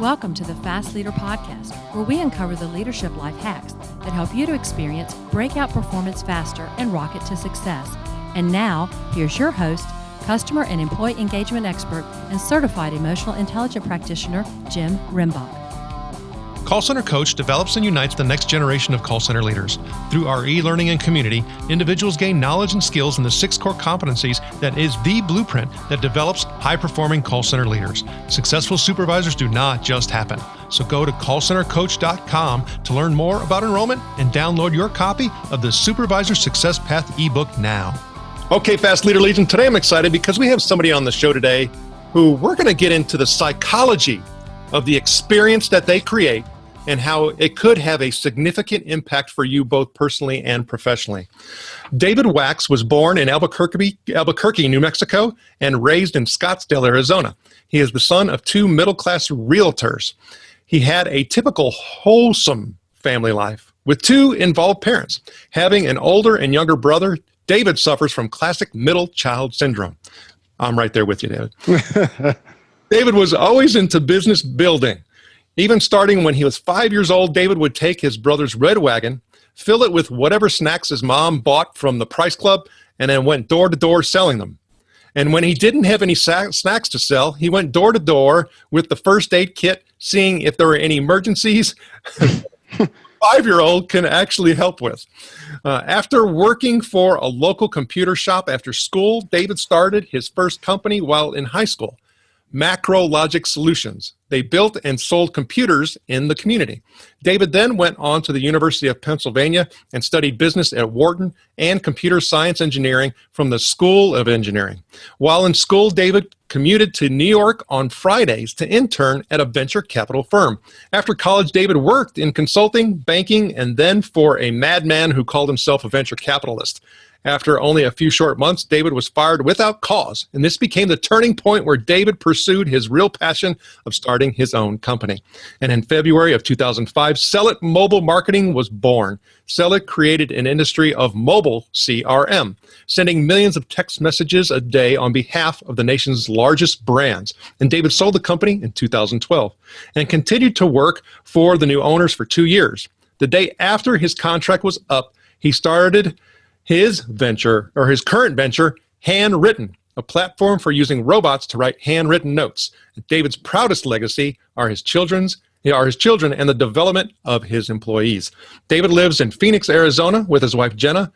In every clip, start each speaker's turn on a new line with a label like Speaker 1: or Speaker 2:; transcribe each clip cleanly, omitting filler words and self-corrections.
Speaker 1: Welcome to the Fast Leader Podcast, where we uncover the leadership life hacks that help you to experience breakout performance faster and rocket to success. And now, here's your host, customer and employee engagement expert and certified emotional intelligence practitioner, Jim Rimbach.
Speaker 2: Call Center Coach develops and unites the next generation of call center leaders. Through our e-learning and community, individuals gain knowledge and skills in the 6 core competencies that is the blueprint that develops high-performing call center leaders. Successful supervisors do not just happen. So go to callcentercoach.com to learn more about enrollment and download your copy of the Supervisor Success Path ebook now. Okay, Fast Leader Legion, today I'm excited because we have somebody on the show today who we're going to get into the psychology of the experience that they create and how it could have a significant impact for you both personally and professionally. David Wachs was born in Albuquerque, New Mexico, and raised in Scottsdale, Arizona. He is the son of 2 middle-class realtors. He had a typical wholesome family life with 2 involved parents. Having an older and younger brother, David suffers from classic middle child syndrome. I'm right there with you, David. David was always into business building. Even starting when he was 5 years old, David would take his brother's red wagon, fill it with whatever snacks his mom bought from the Price Club, and then went door to door selling them. And when he didn't have any snacks to sell, he went door to door with the first aid kit, seeing if there were any emergencies a 5-year-old can actually help with. After working for a local computer shop after school, David started his first company while in high school. Macro Logic Solutions. They built and sold computers in the community. David then went on to the University of Pennsylvania and studied business at Wharton and computer science engineering from the School of Engineering. While in school, David commuted to New York on Fridays to intern at a venture capital firm. After college, David worked in consulting, banking, and then for a madman who called himself a venture capitalist. After only a few short months, David was fired without cause, and this became the turning point where David pursued his real passion of starting his own company. And in February of 2005, SellIt Mobile Marketing was born. SellIt created an industry of mobile CRM, sending millions of text messages a day on behalf of the nation's largest brands. And David sold the company in 2012 and continued to work for the new owners for 2 years. The day after his contract was up, he started his current venture, Handwritten, a platform for using robots to write handwritten notes. David's proudest legacy are his children and the development of his employees. David lives in Phoenix, Arizona with his wife, Jenna,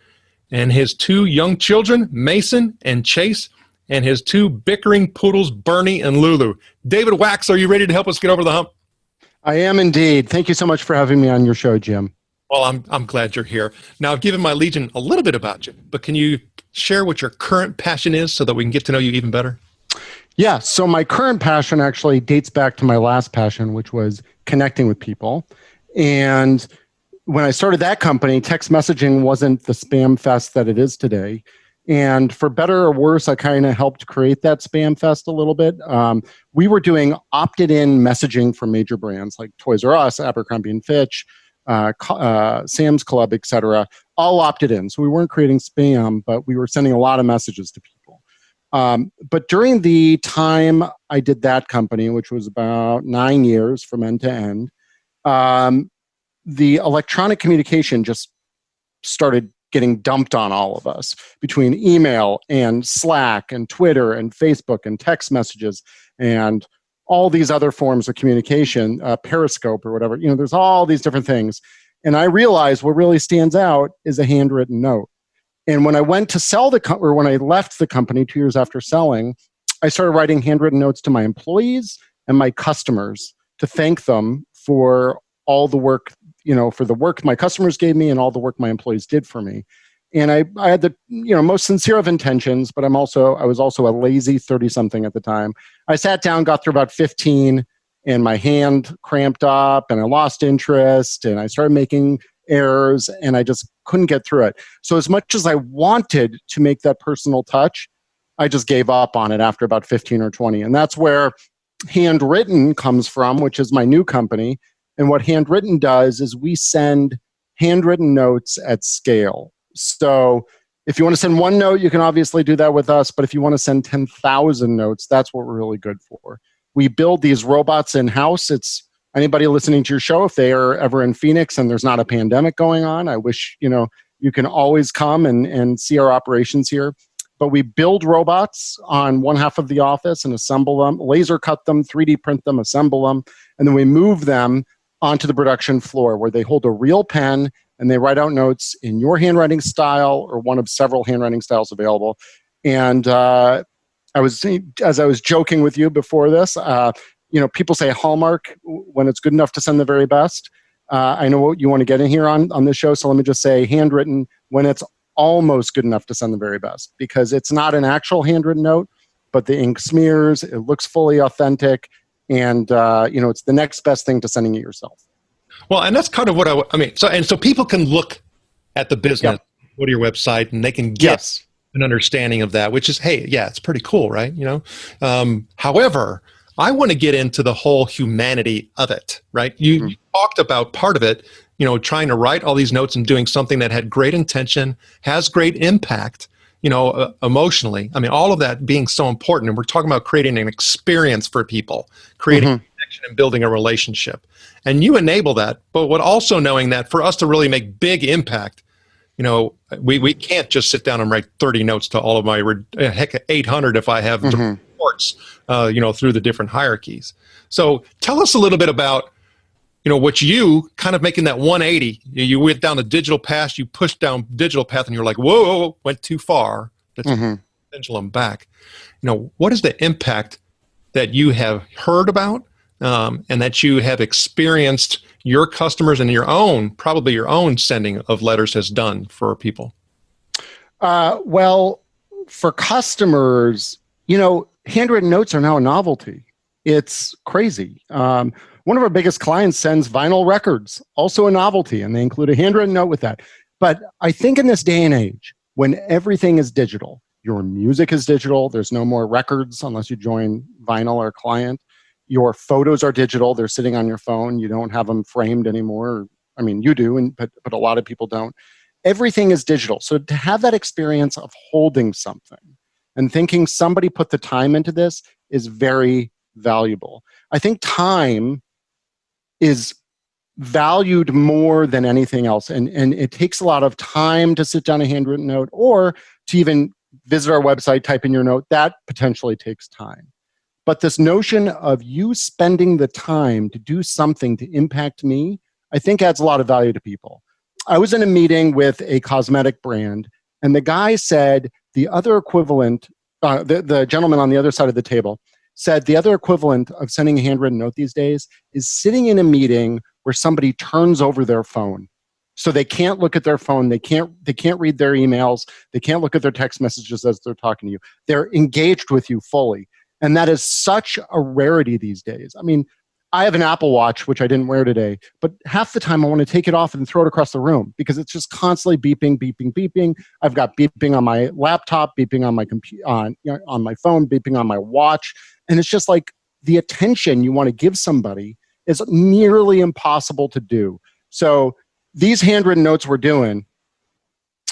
Speaker 2: and his 2 young children, Mason and Chase, and his 2 bickering poodles, Bernie and Lulu. David Wachs, are you ready to help us get over the hump?
Speaker 3: I am indeed. Thank you so much for having me on your show, Jim.
Speaker 2: Well, I'm glad you're here. Now, I've given my Legion a little bit about you, but can you share what your current passion is so that we can get to know you even better?
Speaker 3: Yeah, so my current passion actually dates back to my last passion, which was connecting with people. And when I started that company, text messaging wasn't the spam fest that it is today. And for better or worse, I kind of helped create that spam fest a little bit. We were doing opted-in messaging for major brands like Toys R Us, Abercrombie & Fitch, Sam's Club, etc., all opted in. So we weren't creating spam, but we were sending a lot of messages to people. But during the time I did that company, which was about 9 years from end to end, the electronic communication just started getting dumped on all of us between email and Slack and Twitter and Facebook and text messages and all these other forms of communication, Periscope or whatever. There's all these different things. And I realized what really stands out is a handwritten note. And when I went to sell when I left the company 2 years after selling, I started writing handwritten notes to my employees and my customers to thank them for all the work, for the work my customers gave me and all the work my employees did for me. And I had the most sincere of intentions, but I was also a lazy 30-something at the time. I sat down, got through about 15, and my hand cramped up, and I lost interest, and I started making errors, and I just couldn't get through it. So as much as I wanted to make that personal touch, I just gave up on it after about 15 or 20. And that's where Handwritten comes from, which is my new company. And what Handwritten does is we send handwritten notes at scale. So if you want to send 1 note, you can obviously do that with us. But if you want to send 10,000 notes, that's what we're really good for. We build these robots in-house. It's anybody listening to your show, if they are ever in Phoenix and there's not a pandemic going on, I wish, you can always come and see our operations here. But we build robots on one half of the office and assemble them, laser cut them, 3D print them, assemble them, and then we move them onto the production floor where they hold a real pen and they write out notes in your handwriting style or one of several handwriting styles available. And as I was joking with you before this, people say Hallmark when it's good enough to send the very best. I know what you want to get in here on this show, so let me just say handwritten when it's almost good enough to send the very best, because it's not an actual handwritten note, but the ink smears, it looks fully authentic, and it's the next best thing to sending it yourself.
Speaker 2: Well, and that's kind of what I mean. So people can look at the business, go to your website, and they can get an understanding of that, which is, hey, yeah, it's pretty cool, right? However, I want to get into the whole humanity of it, right? You talked about part of it, trying to write all these notes and doing something that had great intention, has great impact, emotionally. I mean, all of that being so important. And we're talking about creating an experience for people, creating a connection and building a relationship. And you enable that, but also knowing that for us to really make big impact, we can't just sit down and write 30 notes to all of my, 800 if I have reports, through the different hierarchies. So tell us a little bit about, what you kind of making that 180, you went down the digital path, you pushed down digital path and you're like, whoa, went too far. Let's pendulum back. What is the impact that you have heard about and that you have experienced your customers and probably your own sending of letters has done for people?
Speaker 3: Well, for customers, handwritten notes are now a novelty. It's crazy. One of our biggest clients sends vinyl records, also a novelty, and they include a handwritten note with that. But I think in this day and age, when everything is digital, your music is digital, there's no more records unless you join vinyl or client. Your photos are digital, they're sitting on your phone, you don't have them framed anymore. I mean, you do, but a lot of people don't. Everything is digital. So to have that experience of holding something and thinking somebody put the time into this is very valuable. I think time is valued more than anything else. And it takes a lot of time to sit down a handwritten note or to even visit our website, type in your note. That potentially takes time. But this notion of you spending the time to do something to impact me, I think adds a lot of value to people. I was in a meeting with a cosmetic brand, and the guy said the other equivalent, the gentleman on the other side of the table, said the other equivalent of sending a handwritten note these days is sitting in a meeting where somebody turns over their phone. So they can't look at their phone, they can't read their emails, they can't look at their text messages as they're talking to you. They're engaged with you fully. And that is such a rarity these days. I mean, I have an Apple Watch, which I didn't wear today, but half the time I want to take it off and throw it across the room because it's just constantly beeping, beeping, beeping. I've got beeping on my laptop, beeping on my computer, on my phone, beeping on my watch. And it's just like the attention you want to give somebody is nearly impossible to do. So these handwritten notes we're doing,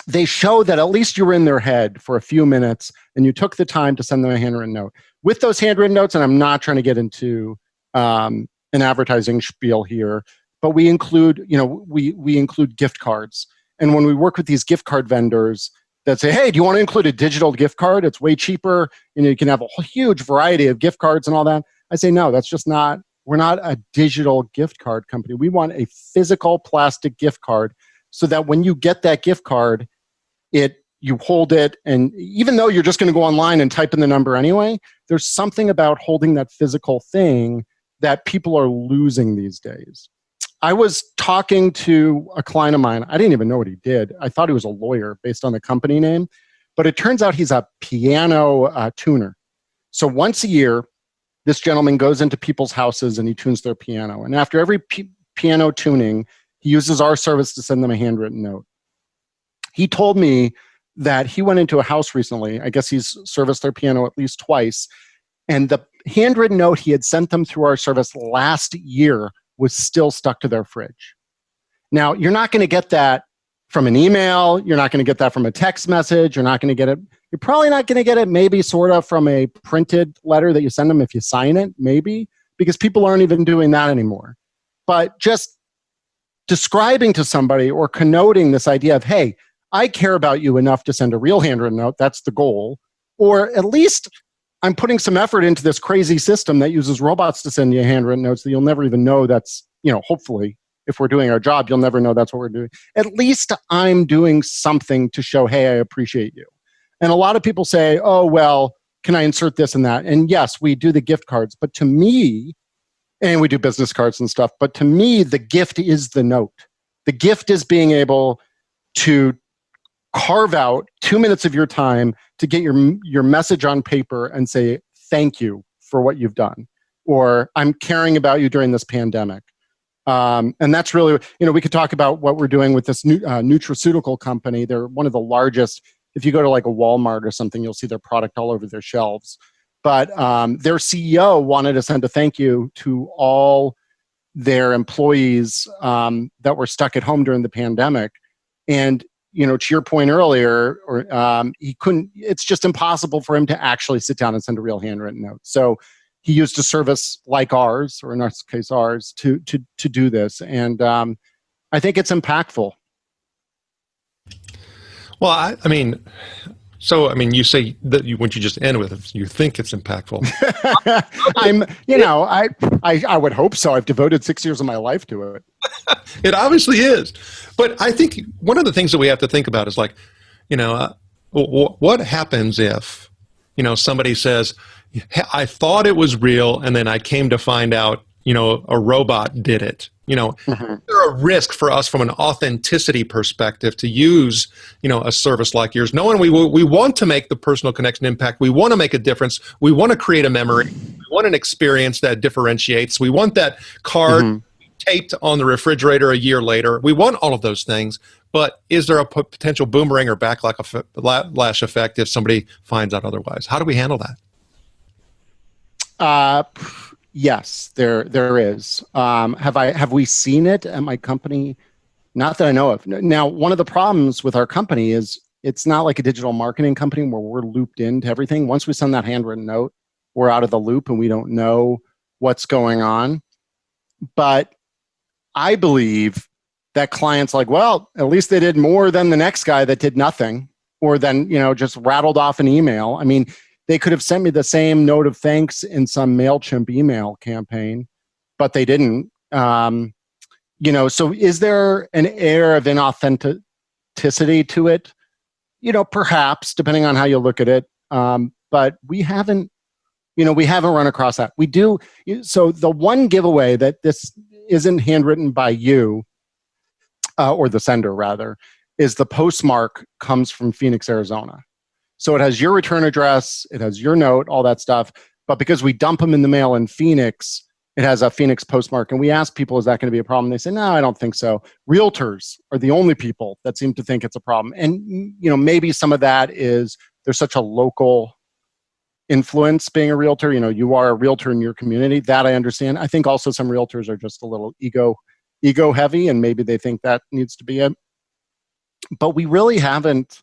Speaker 3: they show that at least you were in their head for a few minutes and you took the time to send them a handwritten note. With those handwritten notes, and I'm not trying to get into an advertising spiel here, but we include, we include gift cards. And when we work with these gift card vendors that say, hey, do you want to include a digital gift card? It's way cheaper. You can have a huge variety of gift cards and all that. I say, no, that's just not, we're not a digital gift card company. We want a physical plastic gift card so that when you get that gift card, you hold it, and even though you're just going to go online and type in the number anyway, there's something about holding that physical thing that people are losing these days. I was talking to a client of mine. I didn't even know what he did. I thought he was a lawyer based on the company name, but it turns out he's a piano tuner. So once a year, this gentleman goes into people's houses and he tunes their piano. And after every piano tuning, he uses our service to send them a handwritten note. He told me that he went into a house recently. I guess he's serviced their piano at least twice. And the handwritten note he had sent them through our service last year was still stuck to their fridge. Now, you're not going to get that from an email. You're not going to get that from a text message. You're not going to get it. You're probably not going to get it maybe sort of from a printed letter that you send them if you sign it, maybe, because people aren't even doing that anymore. But just describing to somebody or connoting this idea of, hey, I care about you enough to send a real handwritten note. That's the goal. Or at least I'm putting some effort into this crazy system that uses robots to send you handwritten notes that you'll never even know that's, hopefully, if we're doing our job, you'll never know that's what we're doing. At least I'm doing something to show, hey, I appreciate you. And a lot of people say, oh, well, can I insert this and that? And yes, we do the gift cards. But to me, and we do business cards and stuff, but to me, the gift is the note. The gift is being able to carve out 2 minutes of your time to get your message on paper and say, thank you for what you've done. Or I'm caring about you during this pandemic. And that's really, we could talk about what we're doing with this nutraceutical company. They're one of the largest. If you go to like a Walmart or something, you'll see their product all over their shelves. But their CEO wanted to send a thank you to all their employees that were stuck at home during the pandemic. And, to your point earlier, he couldn't, it's just impossible for him to actually sit down and send a real handwritten note. So he used a service like ours, or in our case ours, to do this. And I think it's impactful.
Speaker 2: Well, you say that what you just end with, you think it's impactful.
Speaker 3: I would hope so. I've devoted 6 years of my life to it.
Speaker 2: It obviously is. But I think one of the things that we have to think about is like, what happens if, somebody says, I thought it was real, and then I came to find out, a robot did it.
Speaker 3: Mm-hmm.
Speaker 2: There's a risk for us from an authenticity perspective to use, a service like yours. Knowing we want to make the personal connection impact. We want to make a difference. We want to create a memory. We want an experience that differentiates. We want that card taped on the refrigerator a year later. We want all of those things. But is there a potential boomerang or backlash effect if somebody finds out otherwise? How do we handle that?
Speaker 3: Yes, there is. Have we seen it at my company? Not that I know of. Now, one of the problems with our company is it's not like a digital marketing company where we're looped into everything. Once we send that handwritten note, we're out of the loop and we don't know what's going on. But I believe that clients like, well, at least they did more than the next guy that did nothing, or then, just rattled off an email. I mean, they could have sent me the same note of thanks in some MailChimp email campaign, but they didn't. So is there an air of inauthenticity to it? Perhaps, depending on how you look at it. But we haven't run across that. We do. So the one giveaway that this isn't handwritten by you, or the sender rather, is the postmark comes from Phoenix, Arizona. So it has your return address, it has your note, all that stuff. But because we dump them in the mail in Phoenix, it has a Phoenix postmark. And we ask people, is that going to be a problem? They say, no, I don't think so. Realtors are the only people that seem to think it's a problem. And, maybe some of that is there's such a local influence being a realtor. You are a realtor in your community. That I understand. I think also some realtors are just a little ego heavy, and maybe they think that needs to be it. But we really haven't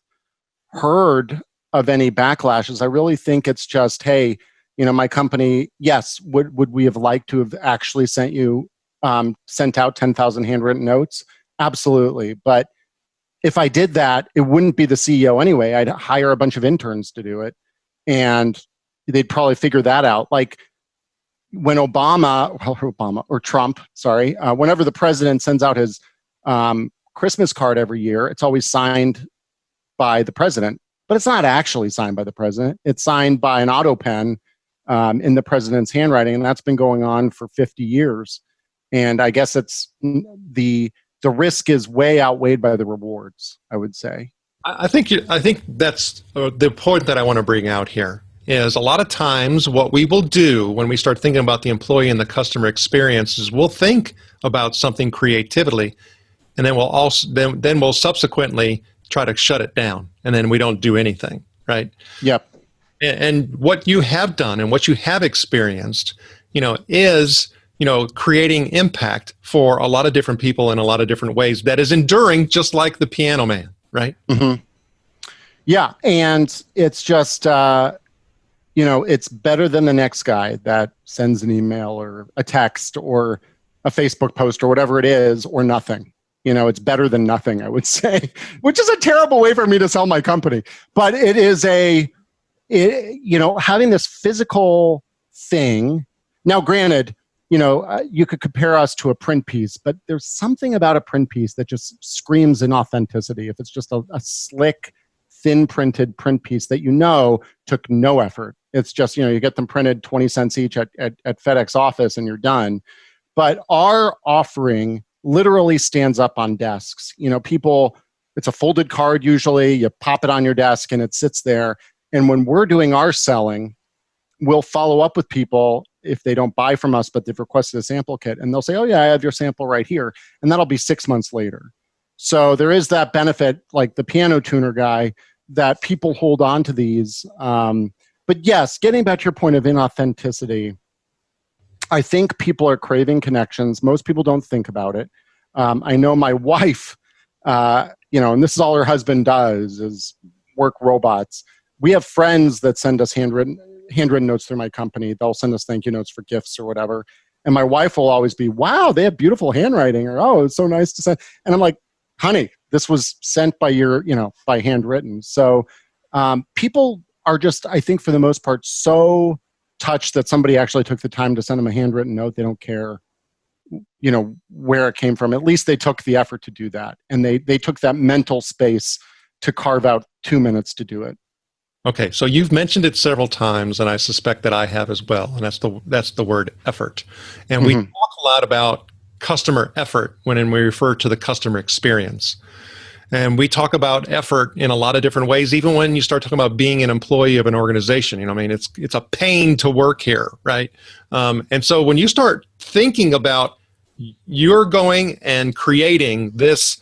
Speaker 3: heard of any backlashes. I really think it's just, hey, my company, yes, would we have liked to have actually sent out 10,000 handwritten notes? Absolutely. But if I did that, it wouldn't be the CEO anyway. I'd hire a bunch of interns to do it, and they'd probably figure that out. Like when Trump, whenever the president sends out his Christmas card every year, it's always signed by the president. But it's not actually signed by the president. It's signed by an auto pen in the president's handwriting, and that's been going on for 50 years. And I guess it's the risk is way outweighed by the rewards, I would say.
Speaker 2: I think that's the point that I want to bring out here. Is a lot of times what we will do when we start thinking about the employee and the customer experience is we'll think about something creatively, and then we'll subsequently try to shut it down, and then we don't do anything, right?
Speaker 3: Yep.
Speaker 2: And what you have done and what you have experienced, is, creating impact for a lot of different people in a lot of different ways that is enduring, just like the piano man, right?
Speaker 3: Mm-hmm. Yeah. And it's just, it's better than the next guy that sends an email or a text or a Facebook post or whatever it is, or nothing. It's better than nothing, I would say, which is a terrible way for me to sell my company. But it is having this physical thing. Now, granted, you could compare us to a print piece, but there's something about a print piece that just screams inauthenticity. If it's just a slick, thin printed print piece that took no effort. It's just, you get them printed 20 cents each at FedEx office and you're done. But our offering literally stands up on desks. It's a folded card usually, you pop it on your desk and it sits there. And when we're doing our selling, we'll follow up with people if they don't buy from us, but they've requested a sample kit. And they'll say, oh yeah, I have your sample right here. And that'll be 6 months later. So there is that benefit, like the piano tuner guy, that people hold on to these. But yes, getting back to your point of inauthenticity, I think people are craving connections. Most people don't think about it. I know my wife, and this is all her husband does, is work robots. We have friends that send us handwritten notes through my company. They'll send us thank you notes for gifts or whatever. And my wife will always be, wow, they have beautiful handwriting, or, oh, it's so nice to send. And I'm like, honey, this was sent by by handwritten. So people are just, I think for the most part, so touched that somebody actually took the time to send them a handwritten note. They don't care, where it came from. At least they took the effort to do that. And they took that mental space to carve out 2 minutes to do it.
Speaker 2: Okay, so you've mentioned it several times, and I suspect that I have as well, and that's the word effort. And we talk a lot about customer effort when we refer to the customer experience. And we talk about effort in a lot of different ways, even when you start talking about being an employee of an organization. It's a pain to work here, right? And so when you start thinking about you're going and creating this,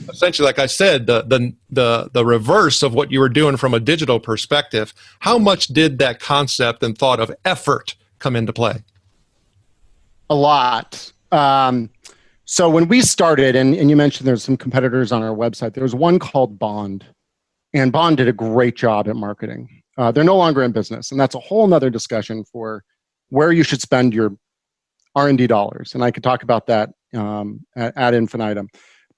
Speaker 2: essentially, like I said, the reverse of what you were doing from a digital perspective, how much did that concept and thought of effort come into play?
Speaker 3: A lot. So when we started, and you mentioned there's some competitors on our website, there was one called Bond, and Bond did a great job at marketing. They're no longer in business, and that's a whole nother discussion for where you should spend your R&D dollars. And I could talk about that ad infinitum.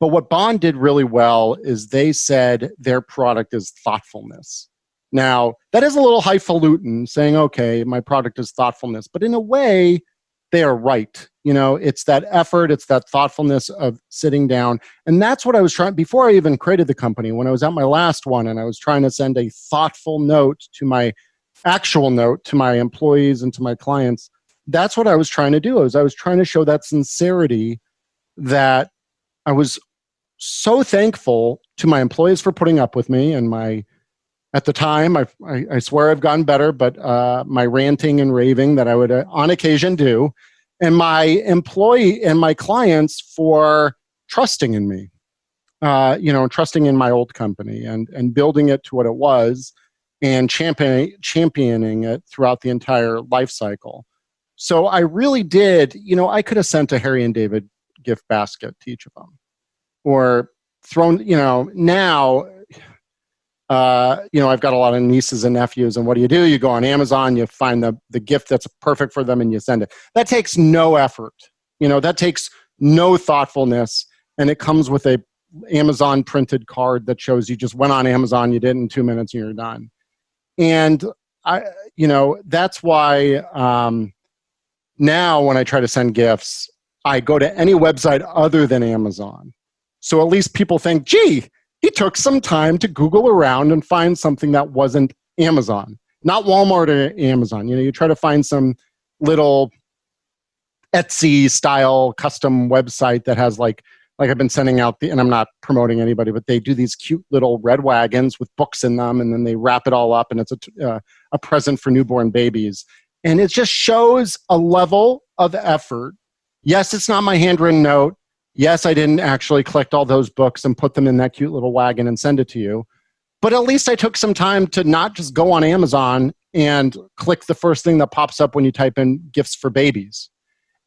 Speaker 3: But what Bond did really well is they said their product is thoughtfulness. Now, that is a little highfalutin, saying, okay, my product is thoughtfulness. But in a way, they are right. It's that effort, it's that thoughtfulness of sitting down. And that's what I was trying, before I even created the company, when I was at my last one and I was trying to send a thoughtful note to my actual note to my employees and to my clients, that's what I was trying to do. I was trying to show that sincerity, that I was so thankful to my employees for putting up with me and at the time, I swear I've gotten better, but my ranting and raving that I would on occasion do, and my employee and my clients for trusting in me, trusting in my old company and building it to what it was and championing it throughout the entire life cycle. So I really did, I could have sent a Harry and David gift basket to each of them, or thrown, now, I've got a lot of nieces and nephews, and what do? You go on Amazon, you find the gift that's perfect for them, and you send it. That takes no effort. That takes no thoughtfulness, and it comes with a Amazon printed card that shows you just went on Amazon, you did it in 2 minutes, and you're done. And that's why now when I try to send gifts, I go to any website other than Amazon. So at least people think, gee, he took some time to Google around and find something that wasn't Amazon, not Walmart or Amazon. You try to find some little Etsy style custom website that has like I've been sending out and I'm not promoting anybody, but they do these cute little red wagons with books in them, and then they wrap it all up, and it's a present for newborn babies. And it just shows a level of effort. Yes, it's not my handwritten note. Yes, I didn't actually collect all those books and put them in that cute little wagon and send it to you. But at least I took some time to not just go on Amazon and click the first thing that pops up when you type in gifts for babies.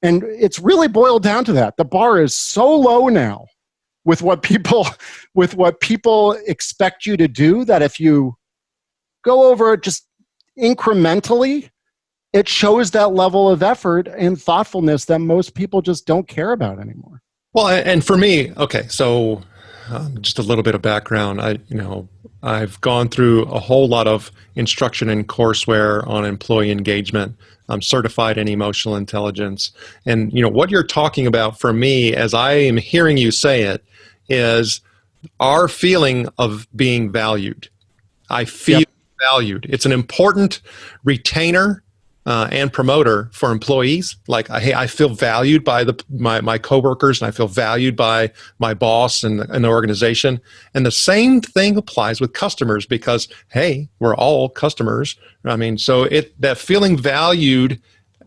Speaker 3: And it's really boiled down to that. The bar is so low now with what people expect you to do, that if you go over it just incrementally, it shows that level of effort and thoughtfulness that most people just don't care about anymore.
Speaker 2: Well, and for me, okay, so just a little bit of background. I've gone through a whole lot of instruction and courseware on employee engagement. I'm certified in emotional intelligence. And, what you're talking about for me, as I am hearing you say it, is our feeling of being valued. I feel valued. It's an important retainer and promoter for employees. Like, hey, I feel valued by my coworkers, and I feel valued by my boss and the organization. And the same thing applies with customers, because, hey, we're all customers. I mean, so that feeling valued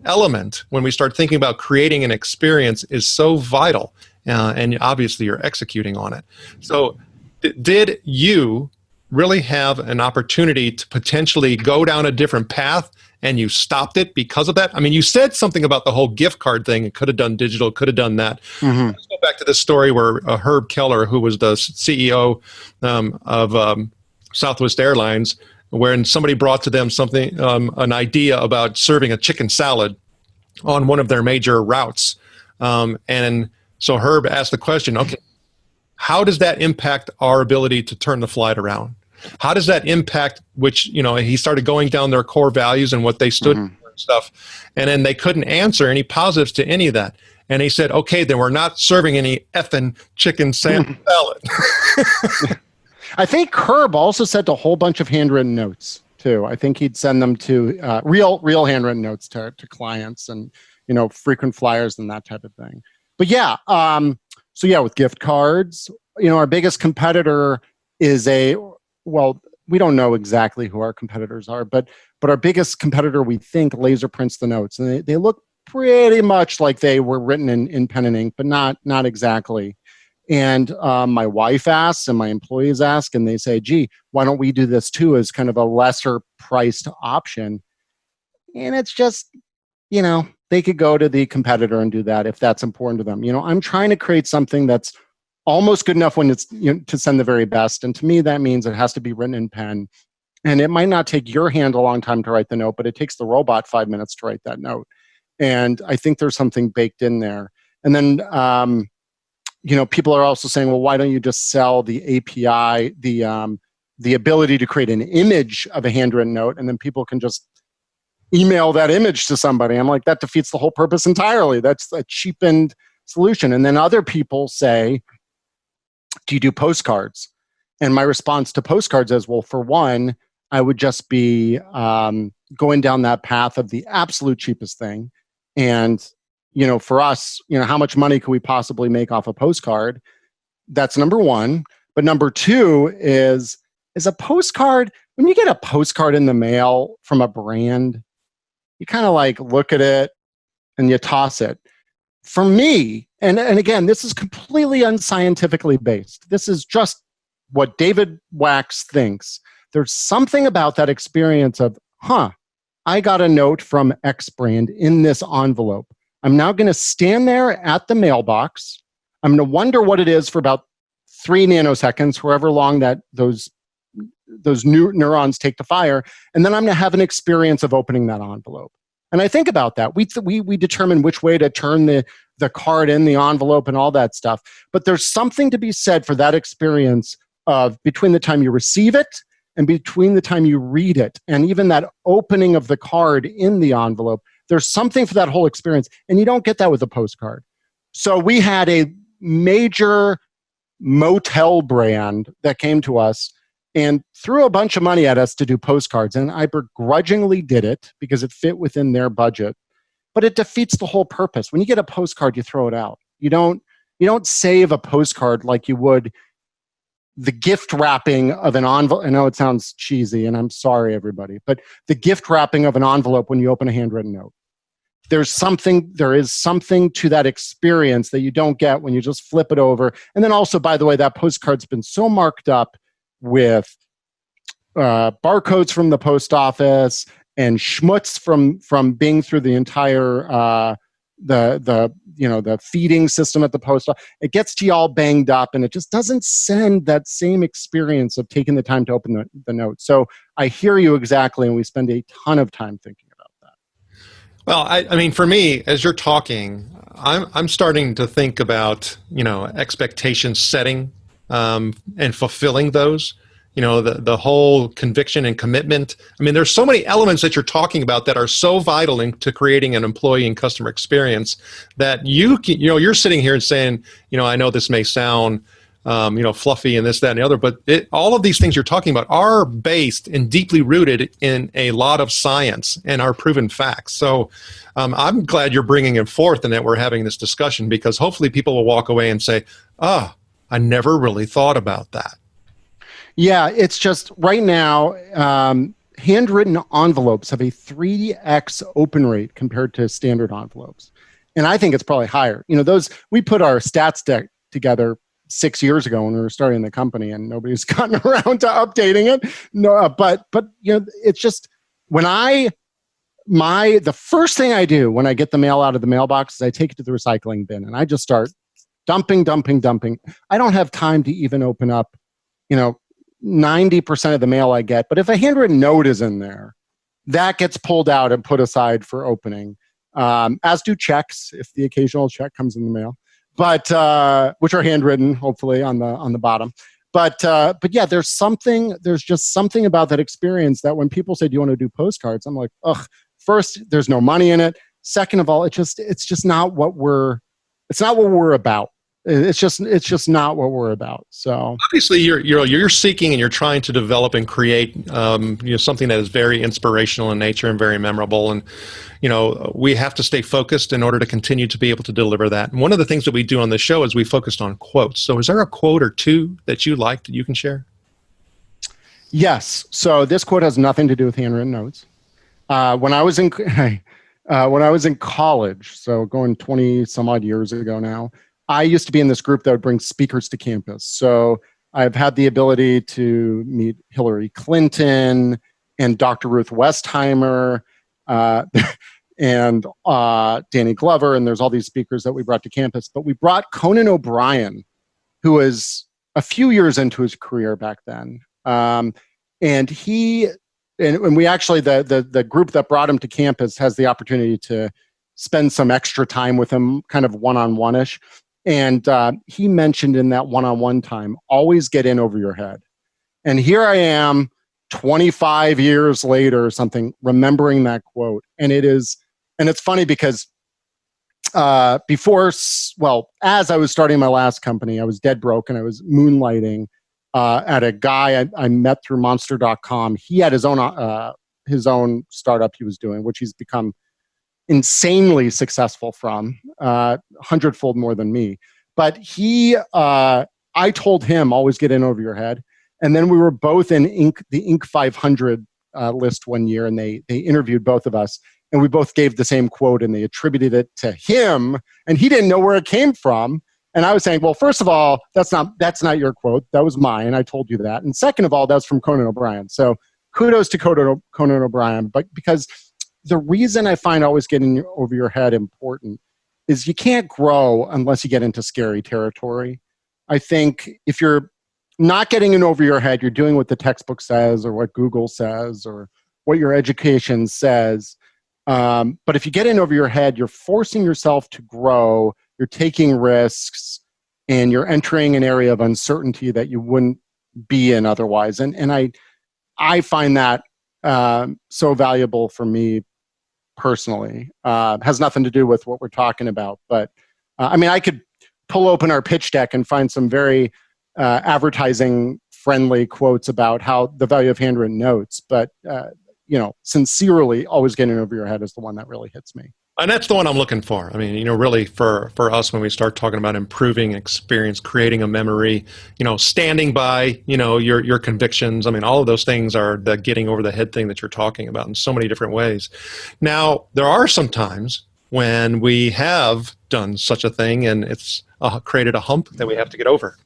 Speaker 2: element, when we start thinking about creating an experience, is so vital. And obviously you're executing on it. So did you really have an opportunity to potentially go down a different path, and you stopped it because of that? I mean, you said something about the whole gift card thing. It could have done digital, could have done that.
Speaker 3: Mm-hmm.
Speaker 2: Let's go back to this story where Herb Keller, who was the CEO of Southwest Airlines, when somebody brought to them something, an idea about serving a chicken salad on one of their major routes. And so Herb asked the question, okay, how does that impact our ability to turn the flight around? How does that impact, which, he started going down their core values and what they stood for and stuff. And then they couldn't answer any positives to any of that. And he said, okay, then we're not serving any effing chicken salad.
Speaker 3: I think Herb also sent a whole bunch of handwritten notes too. I think he'd send them to real handwritten notes to clients, and, frequent flyers and that type of thing. But yeah, with gift cards, our biggest competitor is we don't know exactly who our competitors are, but our biggest competitor, we think, laser prints the notes, and they look pretty much like they were written in pen and ink, but not exactly. And my wife asks, and my employees ask, and they say, gee, why don't we do this too, as kind of a lesser priced option? And it's just, they could go to the competitor and do that if that's important to them. I'm trying to create something that's almost good enough when it's to send the very best. And to me, that means it has to be written in pen. And it might not take your hand a long time to write the note, but it takes the robot 5 minutes to write that note. And I think there's something baked in there. And then, people are also saying, well, why don't you just sell the API, the ability to create an image of a handwritten note, and then people can just email that image to somebody? I'm like, that defeats the whole purpose entirely. That's a cheapened solution. And then other people say, do you do postcards? And my response to postcards is, well, for one, I would just be going down that path of the absolute cheapest thing. And, for us, how much money could we possibly make off a postcard? That's number one. But number two is a postcard, when you get a postcard in the mail from a brand, you kind of like look at it and you toss it. For me, and again, this is completely unscientifically based. This is just what David Wachs thinks. There's something about that experience of, I got a note from X brand in this envelope. I'm now going to stand there at the mailbox. I'm going to wonder what it is for about 3 nanoseconds, however long that those new neurons take to fire. And then I'm going to have an experience of opening that envelope. And I think about that. We determine which way to turn the card in the envelope and all that stuff. But there's something to be said for that experience of between the time you receive it and between the time you read it, and even that opening of the card in the envelope. There's something for that whole experience, and you don't get that with a postcard. So we had a major motel brand that came to us and threw a bunch of money at us to do postcards. And I begrudgingly did it because it fit within their budget. But it defeats the whole purpose. When you get a postcard, you throw it out. You don't save a postcard like you would the gift wrapping of an envelope. I know it sounds cheesy, and I'm sorry, everybody, but the gift wrapping of an envelope when you open a handwritten note. There is something to that experience that you don't get when you just flip it over. And then also, by the way, that postcard's been so marked up with barcodes from the post office and schmutz from being through the entire the feeding system at the post office. It gets to you all banged up, and it just doesn't send that same experience of taking the time to open the note. So I hear you exactly, and we spend a ton of time thinking about that.
Speaker 2: Well, I mean, for me, as you're talking, I'm starting to think about, expectation setting, and fulfilling those. The whole conviction and commitment. I mean, there's so many elements that you're talking about that are so vital to creating an employee and customer experience that you're sitting here and saying, I know this may sound, fluffy and this, that, and the other, but all of these things you're talking about are based and deeply rooted in a lot of science and are proven facts. So I'm glad you're bringing it forth and that we're having this discussion, because hopefully people will walk away and say, I never really thought about that.
Speaker 3: Yeah, it's just right now, handwritten envelopes have a 3x open rate compared to standard envelopes. And I think it's probably higher. We put our stats deck together 6 years ago when we were starting the company, and nobody's gotten around to updating it. No, but it's just the first thing I do when I get the mail out of the mailbox is I take it to the recycling bin, and I just start dumping. I don't have time to even open up, 90% of the mail I get. But if a handwritten note is in there, that gets pulled out and put aside for opening, as do checks if the occasional check comes in the mail, but which are handwritten, hopefully on the bottom. But yeah, there's just something about that experience that when people say, "Do you want to do postcards?" I'm like, ugh. First, there's no money in it. Second of all, it's just not what we're about. It's just not what we're about. So
Speaker 2: obviously, you're seeking and you're trying to develop and create something that is very inspirational in nature and very memorable. And we have to stay focused in order to continue to be able to deliver that. And one of the things that we do on this show is we focused on quotes. So is there a quote or two that you like that you can share?
Speaker 3: Yes. So this quote has nothing to do with handwritten notes. When I was in college, so going 20 some odd years ago now, I used to be in this group that would bring speakers to campus. So I've had the ability to meet Hillary Clinton and Dr. Ruth Westheimer and Danny Glover, and there's all these speakers that we brought to campus. But we brought Conan O'Brien, who was a few years into his career back then. And we actually, the group that brought him to campus has the opportunity to spend some extra time with him, kind of one-on-one-ish. And he mentioned in that one-on-one time, always get in over your head. And here I am 25 years later or something, remembering that quote. And it's funny because as I was starting my last company, I was dead broke and I was moonlighting at a guy I met through Monster.com. He had his own startup he was doing, which he's become insanely successful from, 100-fold more than me. But I told him, always get in over your head. And then we were both in the Inc. 500 list one year, and they interviewed both of us, and we both gave the same quote, and they attributed it to him, and he didn't know where it came from. And I was saying, well, first of all, that's not your quote. That was mine. I told you that. And second of all, that's from Conan O'Brien. So kudos to Conan O'Brien. But because the reason I find always getting over your head important is you can't grow unless you get into scary territory. I think if you're not getting in over your head, you're doing what the textbook says or what Google says or what your education says. But if you get in over your head, you're forcing yourself to grow, you're taking risks, and you're entering an area of uncertainty that you wouldn't be in otherwise. And I find that so valuable for me personally. Has nothing to do with what we're talking about. But I could pull open our pitch deck and find some very advertising friendly quotes about how the value of handwritten notes. But, sincerely, always getting over your head is the one that really hits me.
Speaker 2: And that's the one I'm looking for. I mean, really for us, when we start talking about improving experience, creating a memory, standing by, your convictions. I mean, all of those things are the getting over the head thing that you're talking about in so many different ways. Now, there are some times when we have done such a thing and it's created a hump that we have to get over.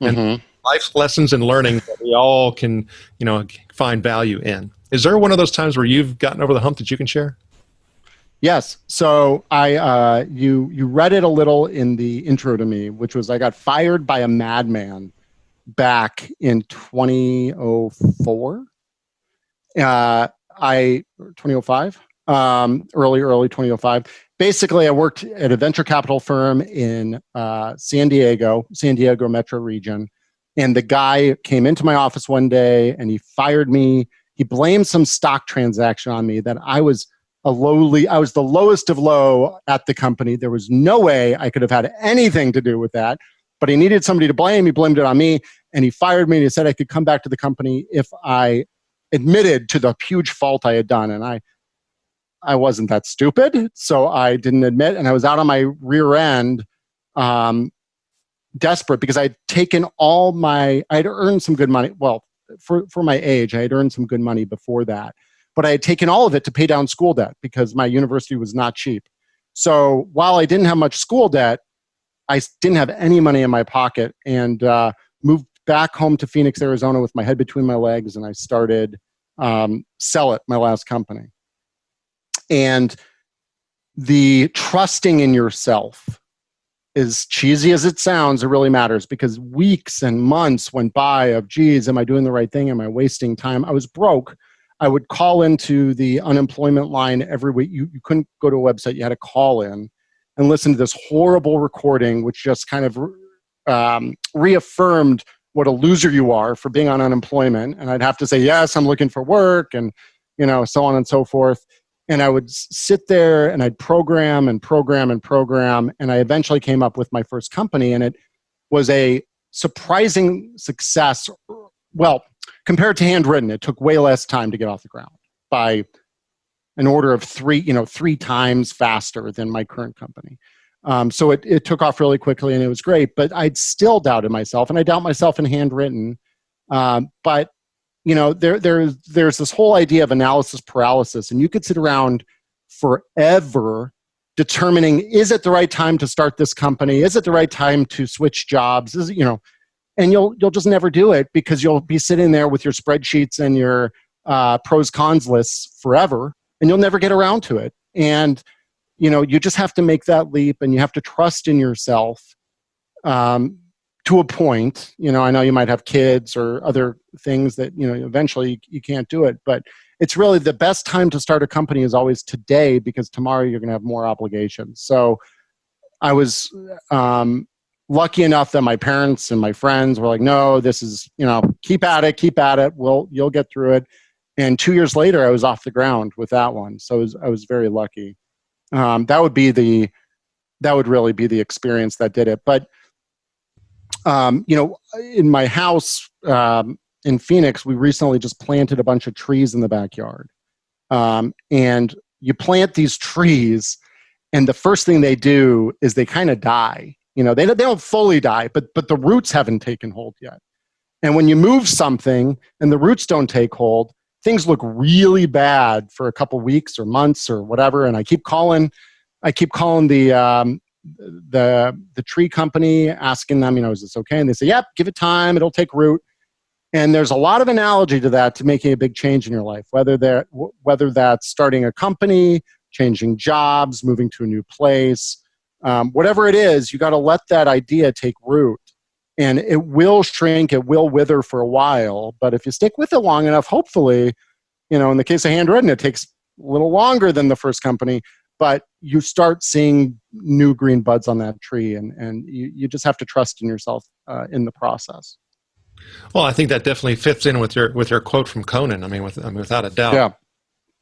Speaker 2: And life lessons and learning that we all can, find value in. Is there one of those times where you've gotten over the hump that you can share?
Speaker 3: Yes. So you read it a little in the intro to me, which was I got fired by a madman back in 2004. I 2005, early 2005. Basically, I worked at a venture capital firm in San Diego metro region, and the guy came into my office one day and he fired me. He blamed some stock transaction on me that I was the lowest of low at the company. There was no way I could have had anything to do with that, but he needed somebody to blame. He blamed it on me, and he fired me, and he said I could come back to the company if I admitted to the huge fault I had done. And I wasn't that stupid, so I didn't admit, and I was out on my rear end, desperate, because I'd earned some good money. Well, for my age, I had earned some good money before that, but I had taken all of it to pay down school debt because my university was not cheap. So while I didn't have much school debt, I didn't have any money in my pocket, and moved back home to Phoenix, Arizona with my head between my legs, and I started SellIt, my last company. And the trusting in yourself, as cheesy as it sounds, it really matters, because weeks and months went by of, geez, am I doing the right thing? Am I wasting time? I was broke. I would call into the unemployment line every week. You couldn't go to a website. You had to call in and listen to this horrible recording, which just kind of reaffirmed what a loser you are for being on unemployment. And I'd have to say, yes, I'm looking for work, and so on and so forth. And I would sit there and I'd program. And I eventually came up with my first company, and it was a surprising success. Well, compared to Handwritten, it took way less time to get off the ground, by an order of three times faster than my current company. So it took off really quickly, and it was great, but I'd still doubted myself, and I doubt myself in Handwritten. But there's this whole idea of analysis paralysis, and you could sit around forever determining, is it the right time to start this company? Is it the right time to switch jobs? And you'll just never do it, because you'll be sitting there with your spreadsheets and your pros cons lists forever, and you'll never get around to it. And you just have to make that leap, and you have to trust in yourself to a point. I know you might have kids or other things that, eventually you can't do it, but it's really the best time to start a company is always today, because tomorrow you're going to have more obligations. So I was lucky enough that my parents and my friends were like, no, this is, keep at it. You'll get through it. And 2 years later, I was off the ground with that one. So I was very lucky. That would really be the experience that did it. But in my house in Phoenix, we recently just planted a bunch of trees in the backyard. And you plant these trees, and the first thing they do is they kind of die. They don't fully die, but the roots haven't taken hold yet. And when you move something and the roots don't take hold, things look really bad for a couple weeks or months or whatever. And I keep calling the tree company, asking them, is this okay? And they say, yep, give it time, it'll take root. And there's a lot of analogy to that, to making a big change in your life, whether that's starting a company, changing jobs, moving to a new place, whatever it is, you got to let that idea take root. And it will shrink, it will wither for a while, but if you stick with it long enough, hopefully, in the case of Handwritten, it takes a little longer than the first company, but you start seeing new green buds on that tree, and you just have to trust in yourself in the process.
Speaker 2: Well, I think that definitely fits in with your quote from Conan. Without a doubt.
Speaker 3: Yeah.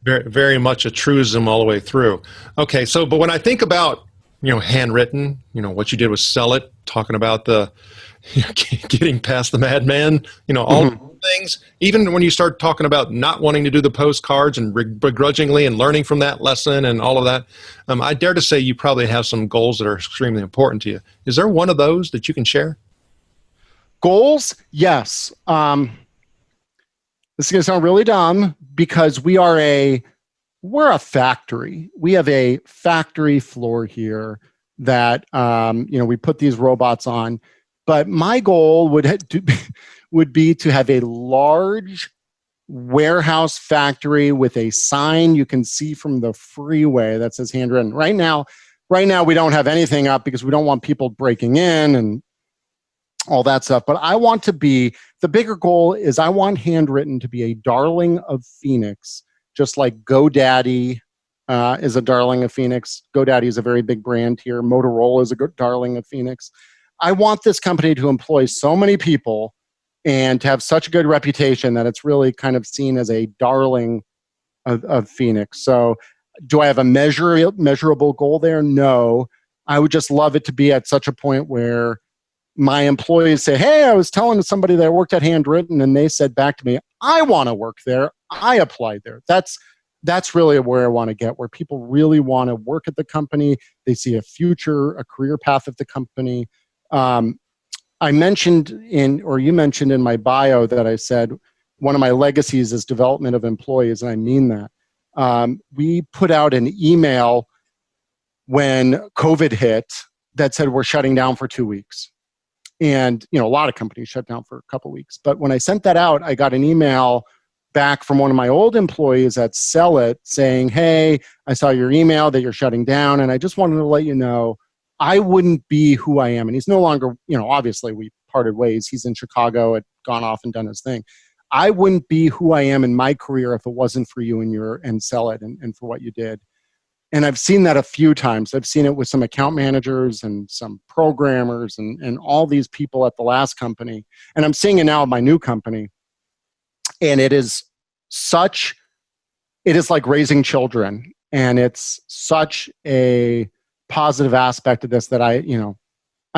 Speaker 2: Very, very much a truism all the way through. Okay, but when I think about Handwritten, what you did with SellIt, talking about the getting past the madman, all things, even when you start talking about not wanting to do the postcards and begrudgingly and learning from that lesson and all of that, I dare to say you probably have some goals that are extremely important to you. Is there one of those that you can share?
Speaker 3: Goals? Yes. This is going to sound really dumb, because we're a factory. We have a factory floor here that, we put these robots on. But my goal would be to have a large warehouse factory with a sign you can see from the freeway that says Handwritten. Right now we don't have anything up because we don't want people breaking in and all that stuff. But I want to be, the bigger goal is I want Handwritten to be a darling of Phoenix, just like GoDaddy is a darling of Phoenix. GoDaddy is a very big brand here. Motorola is a darling of Phoenix. I want this company to employ so many people and to have such a good reputation that it's really kind of seen as a darling of Phoenix. So do I have a measurable goal there? No. I would just love it to be at such a point where my employees say, hey, I was telling somebody that I worked at Handwritten, and they said back to me, I want to work there. I applied there. That's really where I want to get, where people really want to work at the company. They see a future, a career path at the company. You mentioned in my bio that I said one of my legacies is development of employees, and I mean that. We put out an email when COVID hit that said we're shutting down for 2 weeks. And, a lot of companies shut down for a couple of weeks. But when I sent that out, I got an email back from one of my old employees at SellIt saying, hey, I saw your email that you're shutting down, and I just wanted to let you know I wouldn't be who I am. And he's no longer, obviously we parted ways. He's in Chicago, had gone off and done his thing. I wouldn't be who I am in my career if it wasn't for you and SellIt and for what you did. And I've seen that a few times. I've seen it with some account managers and some programmers and all these people at the last company. And I'm seeing it now at my new company. And it is like raising children. And it's such a positive aspect of this that I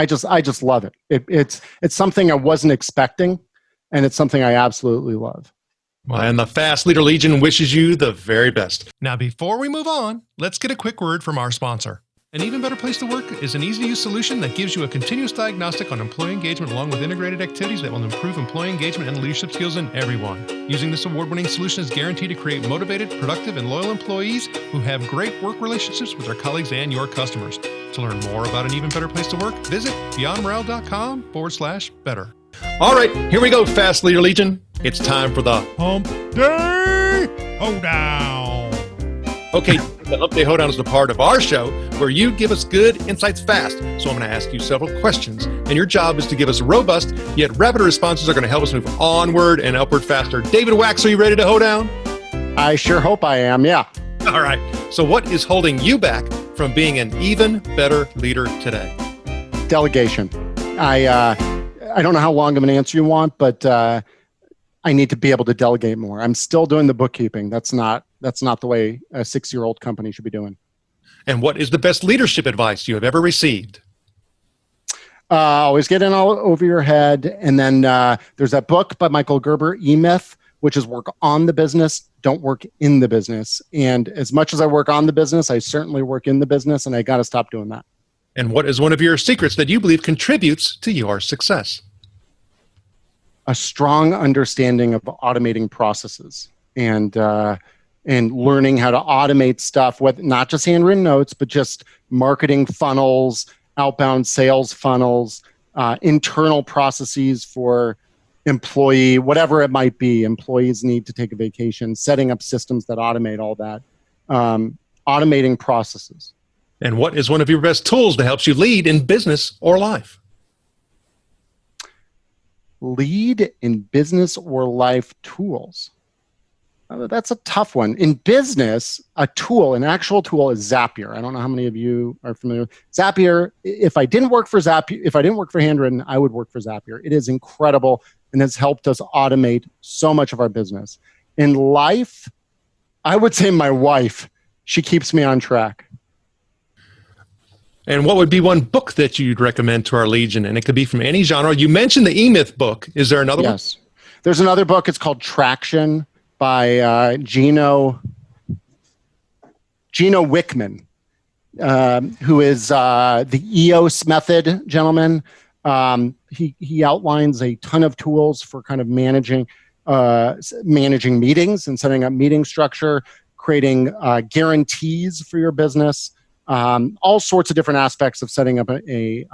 Speaker 3: just love it. It's something I wasn't expecting, and it's something I absolutely love.
Speaker 2: Well, and the Fast Leader Legion wishes you the very best. Now, before we move on, let's get a quick word from our sponsor. An Even Better Place to Work is an easy-to-use solution that gives you a continuous diagnostic on employee engagement along with integrated activities that will improve employee engagement and leadership skills in everyone. Using this award-winning solution is guaranteed to create motivated, productive, and loyal employees who have great work relationships with their colleagues and your customers. To learn more about An Even Better Place to Work, visit beyondmorale.com/better. All right, here we go, Fast Leader Legion. It's time for the Hump Day Hoedown. Okay, the Hump Day Hoedown is the part of our show where you give us good insights fast. So I'm going to ask you several questions, and your job is to give us robust yet rapid responses that are going to help us move onward and upward faster. David Wachs, are you ready to hoe down?
Speaker 3: I sure hope I am, yeah.
Speaker 2: All right, so what is holding you back from being an even better leader today?
Speaker 3: Delegation. I don't know how long of an answer you want, but I need to be able to delegate more. I'm still doing the bookkeeping. That's not the way a 6-year-old company should be doing.
Speaker 2: And what is the best leadership advice you have ever received?
Speaker 3: Always get in all over your head. And then there's that book by Michael Gerber, E-Myth, which is work on the business, don't work in the business. And as much as I work on the business, I certainly work in the business, and I got to stop doing that.
Speaker 2: And what is one of your secrets that you believe contributes to your success?
Speaker 3: A strong understanding of automating processes and learning how to automate stuff, with not just handwritten notes, but just marketing funnels, outbound sales funnels, internal processes for employee, whatever it might be. Employees need to take a vacation, setting up systems that automate all that, automating processes.
Speaker 2: And what is one of your best tools that helps you lead in business or life?
Speaker 3: Lead in business or life tools. That's a tough one. In business, an actual tool is Zapier. I don't know how many of you are familiar with Zapier. If I didn't work for Handwritten, I would work for Zapier. It is incredible and has helped us automate so much of our business. In life, I would say my wife. She keeps me on track.
Speaker 2: And what would be one book that you'd recommend to our Legion? And it could be from any genre. You mentioned the E-Myth book. Is there another one?
Speaker 3: Yes. There's another book. It's called Traction by Gino Wickman, who is the EOS method gentleman. He outlines a ton of tools for kind of managing meetings and setting up meeting structure, creating guarantees for your business. All sorts of different aspects of setting up a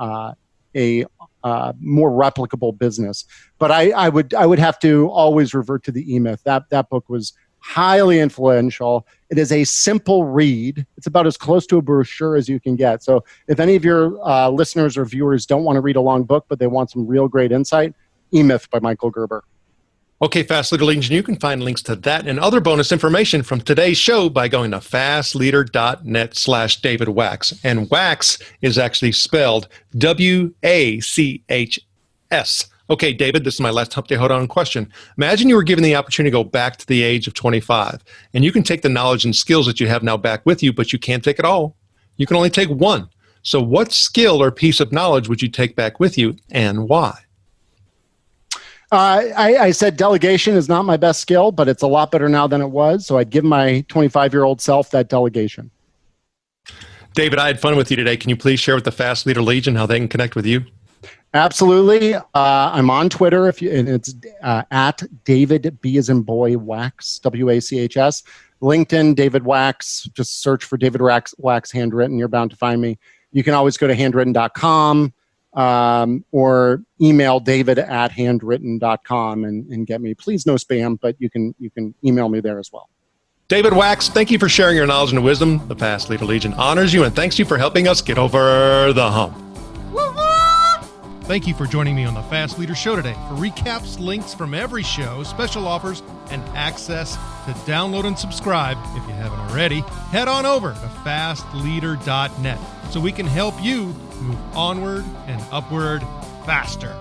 Speaker 3: more replicable business. But I would have to always revert to the E-Myth. That book was highly influential. It is a simple read. It's about as close to a brochure as you can get. So if any of your listeners or viewers don't want to read a long book, but they want some real great insight, E-Myth by Michael Gerber.
Speaker 2: Okay, Fast Leader Legion, you can find links to that and other bonus information from today's show by going to fastleader.net/David Wachs. And Wachs is actually spelled W-A-C-H-S. Okay, David, this is my last Hump Day Hold On question. Imagine you were given the opportunity to go back to the age of 25, and you can take the knowledge and skills that you have now back with you, but you can't take it all. You can only take one. So what skill or piece of knowledge would you take back with you, and why?
Speaker 3: I said delegation is not my best skill, but it's a lot better now than it was. So I'd give my 25-year-old self that delegation.
Speaker 2: David, I had fun with you today. Can you please share with the Fast Leader Legion how they can connect with you?
Speaker 3: Absolutely. I'm on Twitter, and it's at David B as in boy Wachs, W-A-C-H-S. LinkedIn, David Wachs. Just search for David Wachs Handwritten. You're bound to find me. You can always go to handwritten.com or email david@handwritten.com and get me. Please no spam, but you can email me there as well.
Speaker 2: David Wachs, thank you for sharing your knowledge and wisdom. The Fast Leader Legion honors you and thanks you for helping us get over the hump. Thank you for joining me on the Fast Leader Show today. For recaps, links from every show, special offers, and access to download and subscribe, if you haven't already, head on over to fastleader.net so we can help you move onward and upward faster.